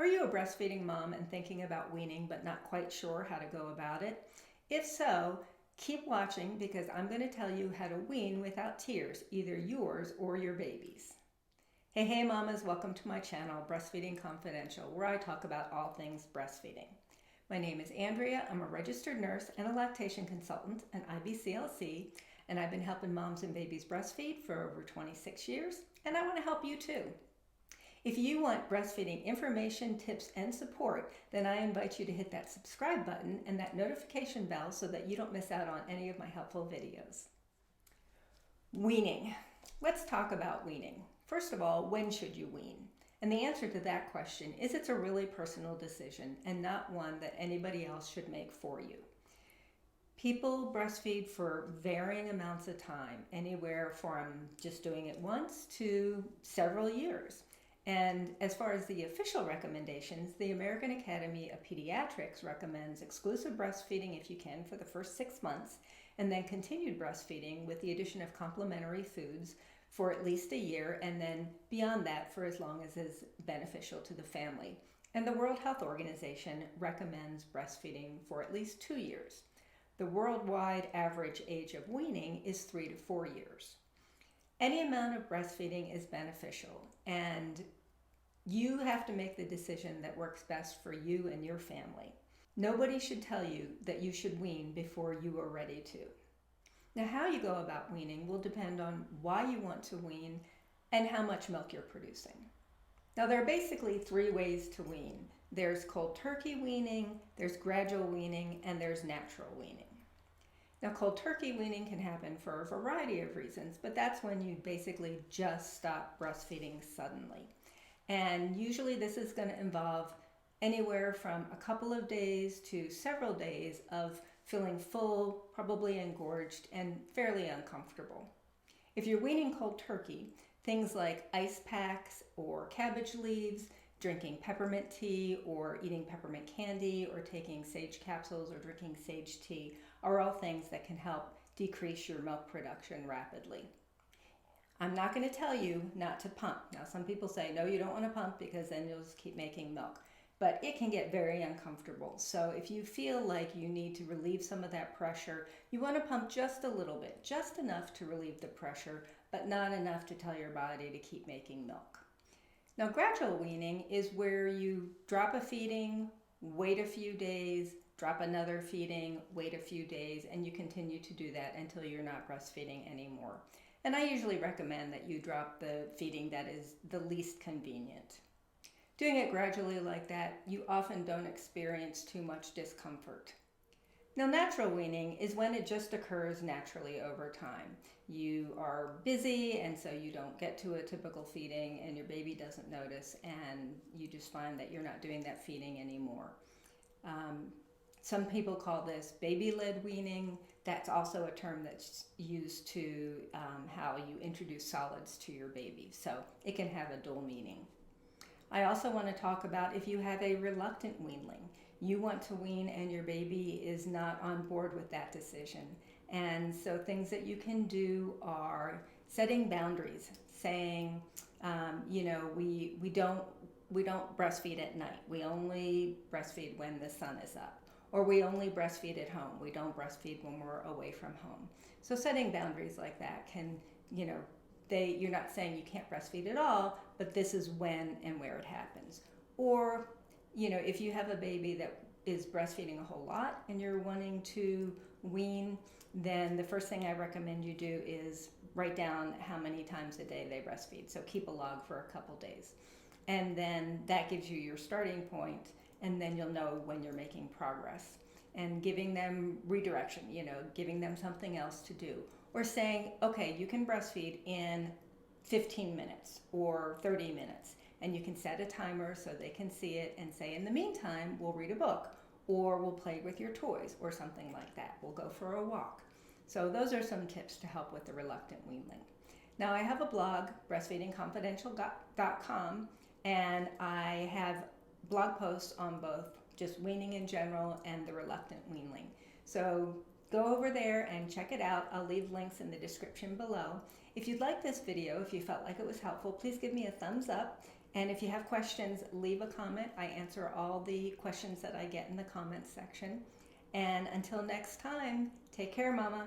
Are you a breastfeeding mom and thinking about weaning but not quite sure how to go about it? If so, keep watching because I'm going to tell you how to wean without tears, either yours or your baby's. Hey mamas, welcome to my channel, Breastfeeding Confidential, where I talk about all things breastfeeding. My name is Andrea. I'm a registered nurse and a lactation consultant, an IBCLC, and I've been helping moms and babies breastfeed for over 26 years, and I want to help you too. If you want breastfeeding information, tips, and support, then I invite you to hit that subscribe button and that notification bell so that you don't miss out on any of my helpful videos. Weaning. Let's talk about weaning. First of all, when should you wean? And the answer to that question is it's a really personal decision and not one that anybody else should make for you. People breastfeed for varying amounts of time, anywhere from just doing it once to several years. And as far as the official recommendations, the American Academy of Pediatrics recommends exclusive breastfeeding if you can for the first 6 months, and then continued breastfeeding with the addition of complementary foods for at least a year, and then beyond that for as long as is beneficial to the family. And the World Health Organization recommends breastfeeding for at least 2 years. The worldwide average age of weaning is 3 to 4 years. Any amount of breastfeeding is beneficial, and you have to make the decision that works best for you and your family. Nobody should tell you that you should wean before you are ready to. Now, how you go about weaning will depend on why you want to wean and how much milk you're producing. Now, there are basically 3 ways to wean. There's cold turkey weaning, there's gradual weaning, and there's natural weaning. Now, cold turkey weaning can happen for a variety of reasons, but that's when you basically just stop breastfeeding suddenly. And usually this is going to involve anywhere from a couple of days to several days of feeling full, probably engorged, and fairly uncomfortable. If you're weaning cold turkey, things like ice packs or cabbage leaves, drinking peppermint tea or eating peppermint candy or taking sage capsules or drinking sage tea are all things that can help decrease your milk production rapidly. I'm not going to tell you not to pump. Now, some people say, no, you don't want to pump because then you'll just keep making milk. But it can get very uncomfortable. So if you feel like you need to relieve some of that pressure, you want to pump just a little bit, just enough to relieve the pressure, but not enough to tell your body to keep making milk. Now, gradual weaning is where you drop a feeding, wait a few days, drop another feeding, wait a few days, and you continue to do that until you're not breastfeeding anymore. And I usually recommend that you drop the feeding that is the least convenient. Doing it gradually like that, you often don't experience too much discomfort. Now, natural weaning is when it just occurs naturally over time. You are busy, and so you don't get to a typical feeding, and your baby doesn't notice, and you just find that you're not doing that feeding anymore. Some people call this baby-led weaning. That's also a term that's used to how you introduce solids to your baby, so it can have a dual meaning. I also want to talk about if you have a reluctant weanling. You want to wean and your baby is not on board with that decision. And so things that you can do are setting boundaries, saying, we don't breastfeed at night. We only breastfeed when the sun is up. Or we only breastfeed at home. We don't breastfeed when we're away from home. So setting boundaries like that can, you're not saying you can't breastfeed at all, but this is when and where it happens. Or, if you have a baby that is breastfeeding a whole lot and you're wanting to wean, then the first thing I recommend you do is write down how many times a day they breastfeed. So keep a log for a couple days. And then that gives you your starting point, and then you'll know when you're making progress. And giving them redirection, giving them something else to do. Or saying, okay, you can breastfeed in 15 minutes or 30 minutes. And you can set a timer so they can see it and say, in the meantime, we'll read a book, or we'll play with your toys, or something like that. We'll go for a walk. So those are some tips to help with the reluctant weanling. Now, I have a blog, breastfeedingconfidential.com, and I have blog posts on both just weaning in general and the reluctant weanling. So go over there and check it out. I'll leave links in the description below. If you'd like this video, if you felt like it was helpful, please give me a thumbs up And if you have questions, leave a comment. I answer all the questions that I get in the comments section. And until next time, take care, Mama.